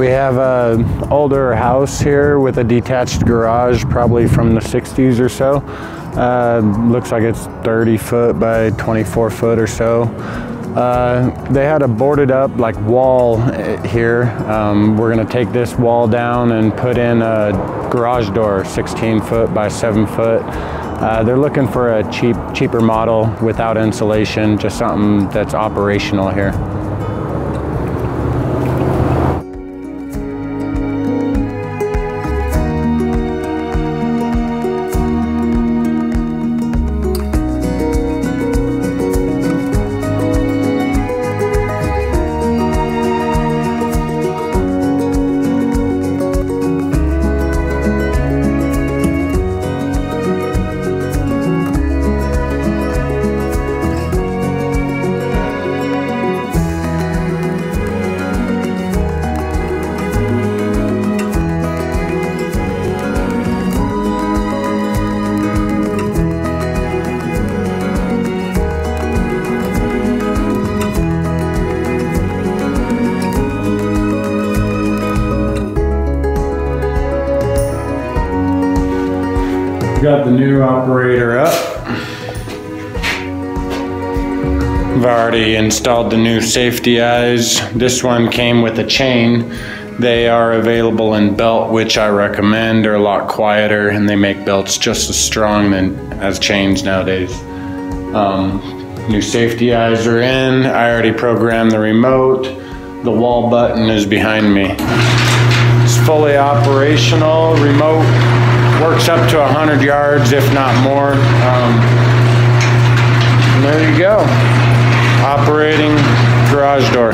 We have an older house here with a detached garage, probably from the 60s or so. Looks like it's 30 foot by 24 foot or so. They had a boarded up like wall here. We're gonna take this wall down and put in a garage door, 16 foot by 7 foot. They're looking for a cheaper model without insulation, just something that's operational here. Got the new operator up. I've already installed the new safety eyes. This one came with a chain. They are available in belt, which I recommend. They're a lot quieter and they make belts just as strong as chains nowadays. New safety eyes are in. I already programmed the remote. The wall button is behind me. It's fully operational. Remote works up to 100 yards, if not more. And there you go. Operating garage door.